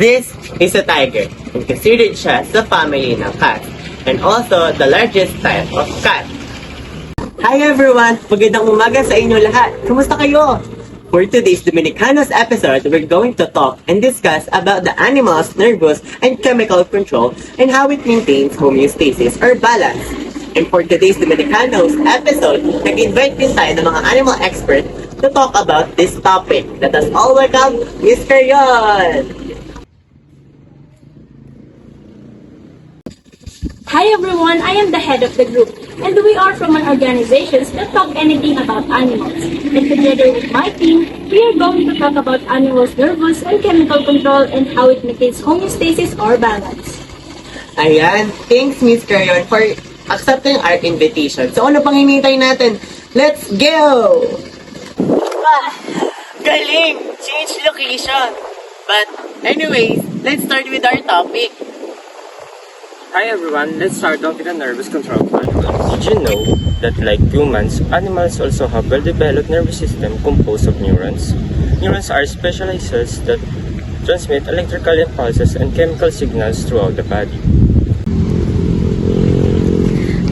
This is a tiger, and considered siya sa family ng cats, and also the largest type of cat. Hi everyone! Magandang umaga sa inyo lahat! Kumusta kayo? For today's Dominicanos episode, we're going to talk and discuss about the animal's nervous and chemical control and how it maintains homeostasis or balance. And for today's Dominicanos episode, nag-invite din tayo ng mga animal expert to talk about this topic. Let us all welcome Mr. Yon! Hi everyone, I am the head of the group, and we are from an organization that talk anything about animals. And together with my team, we are going to talk about animals' nervous and chemical control and how it maintains homeostasis or balance. Ayan, thanks Miss Crayon for accepting our invitation. So ano pang hinihintay natin? Let's go! Galing! Change location! But anyways, let's start with our topic. Hi everyone, let's start off with the nervous control of animals. Did you know that like humans, animals also have well-developed nervous system composed of neurons? Neurons are specialized cells that transmit electrical impulses and chemical signals throughout the body.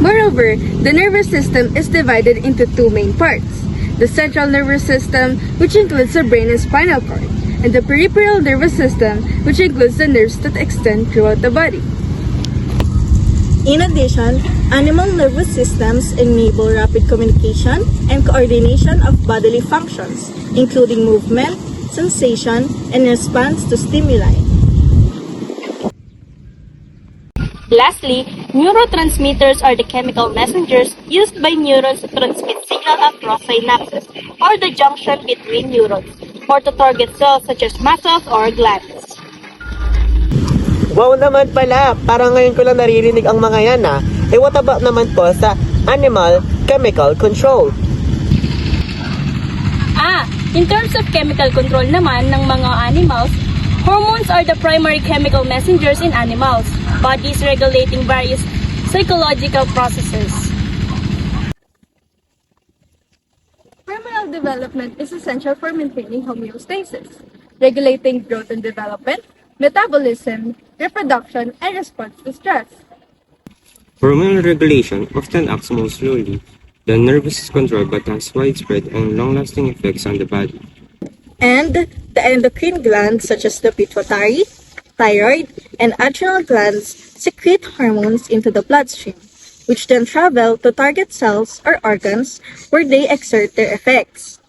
Moreover, the nervous system is divided into two main parts. The central nervous system, which includes the brain and spinal cord, and the peripheral nervous system, which includes the nerves that extend throughout the body. In addition, animal nervous systems enable rapid communication and coordination of bodily functions, including movement, sensation, and response to stimuli. Lastly, neurotransmitters are the chemical messengers used by neurons to transmit signal across synapses, or the junction between neurons, or to target cells such as muscles or glands. Wow naman pala! Parang ngayon ko lang naririnig ang mga yan ah. What about naman po sa animal chemical control? In terms of chemical control naman ng mga animals, hormones are the primary chemical messengers in animals, bodies regulating various psychological processes. Hormonal development is essential for maintaining homeostasis, regulating growth and development, metabolism, reproduction, and response to stress. Hormonal regulation often acts more slowly. The nervous is controlled but has widespread and long-lasting effects on the body. And the endocrine glands such as the pituitary, thyroid, and adrenal glands secrete hormones into the bloodstream, which then travel to target cells or organs where they exert their effects.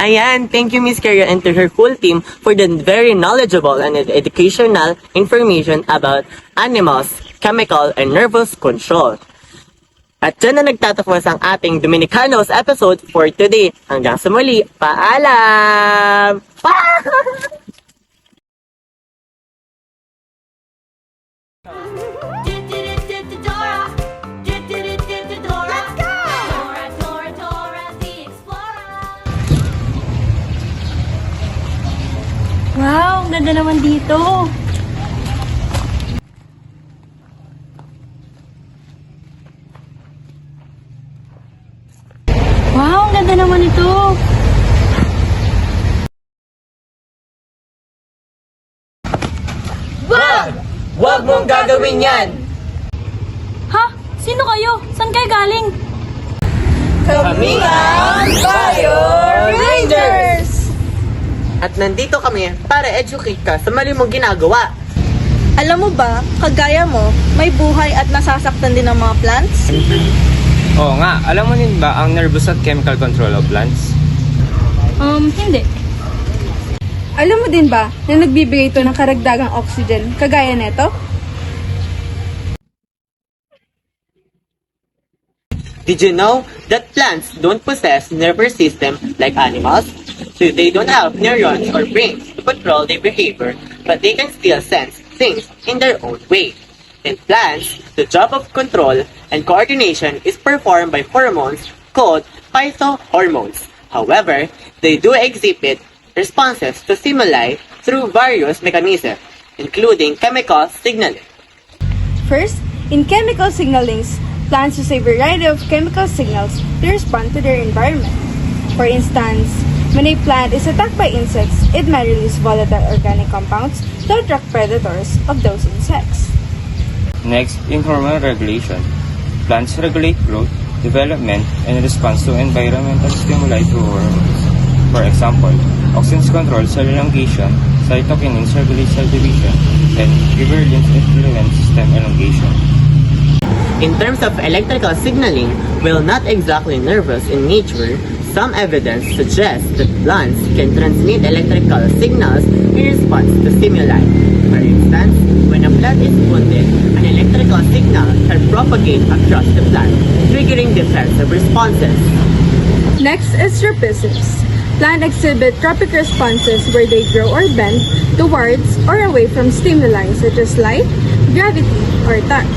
Ayan, thank you Miss Carrie and to her full team for the very knowledgeable and educational information about animals, chemical, and nervous control. At dyan na nagtatapos ang ating Dominicanos episode for today. Hanggang sa muli, paalam! Wow, ang ganda naman dito! Wow, ang ganda naman ito! Huwag mong gagawin yan! Ha? Sino kayo? Saan kayo galing? Kami ang Bio Rangers! At nandito kami para educate ka sa mali mong ginagawa. Alam mo ba, kagaya mo, may buhay at nasasaktan din ng mga plants? Oo nga, alam mo din ba ang nervous at chemical control of plants? Hindi. Alam mo din ba na nagbibigay ito ng karagdagang oxygen, kagaya neto? Did you know that plants don't possess nervous system like animals? So they don't have neurons or brains to control their behavior, but they can still sense things in their own way. In plants, the job of control and coordination is performed by hormones called phytohormones. However, they do exhibit responses to stimuli through various mechanisms, including chemical signaling. First, in chemical signalings, plants use a variety of chemical signals to respond to their environment. For instance, when a plant is attacked by insects, it might release volatile organic compounds to attract predators of those insects. Next, in hormone regulation. Plants regulate growth, development, and response to environmental stimuli through hormones. For example, auxins control cell elongation, cytokinins regulate cell division, and gibberellins influence stem elongation. In terms of electrical signaling, while not exactly nervous in nature, some evidence suggests that plants can transmit electrical signals in response to stimuli. For instance, when a plant is wounded, an electrical signal can propagate across the plant, triggering defensive responses. Next is tropisms. Plants exhibit tropic responses where they grow or bend towards or away from stimuli such as light, gravity, or touch.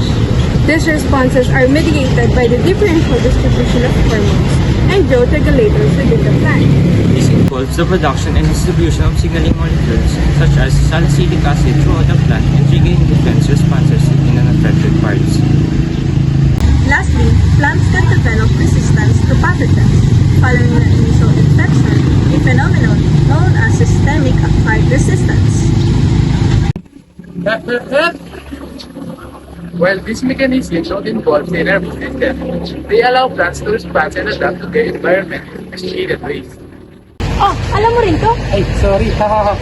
These responses are mediated by the differential distribution of hormones and growth regulators within the plant. This involves the production and distribution of signaling molecules such as salicylic acid throughout the plant and triggering defense responses in unaffected parts. Lastly, plants can develop resistance to pathogens following an initial infection, a phenomenon known as systemic acquired resistance. While these mechanisms don't involve the nervous system, they allow plants to respond and adapt to their environment in associated ways. Oh, alam mo rin to? Ay, sorry, hahaha.